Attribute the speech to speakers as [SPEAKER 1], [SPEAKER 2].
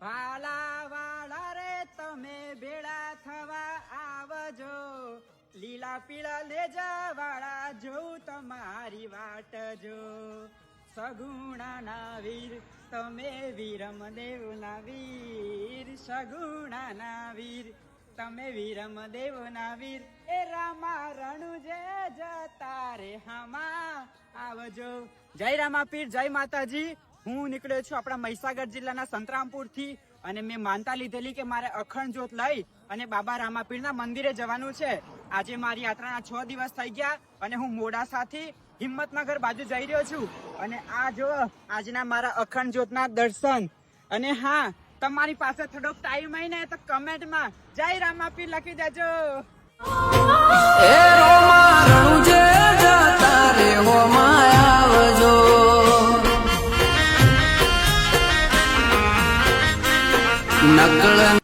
[SPEAKER 1] વાલા વાલા રે તમે ભેળા થવા આવજો, લીલા પીળા લેજા વાળા જોઉં તમારી વાટ જો. સગુણાના વીર તમે વીરમદેવના વીર, સગુણાના વીર તમે વીરમદેવના વીર. એ રામા રણુજે જતા રે હામા આવજો. જય રામાપીર, જય માતાજી. હું નીકળ્યો છું આપણા મહીસાગર જિલ્લાના સંતરામપુર થી અને મેં માનતા લીધેલી કે મારે અખંડ જ્યોત લઈ અને બાબા રામાપીરના મંદિરે જવાનું છે. આજે મારી યાત્રાના 6 દિવસ થઈ ગયા અને હું મોડાસાથી હિંમતનગર બાજુ જઈ રહ્યો છું. અને આ જો આજના મારા અખંડ જ્યોતના દર્શન. અને હા, તમારી પાસે થોડોક ટાઈમ હોય ને તો કમેન્ટમાં જય રામાપીર લખી દેજો.
[SPEAKER 2] નકળ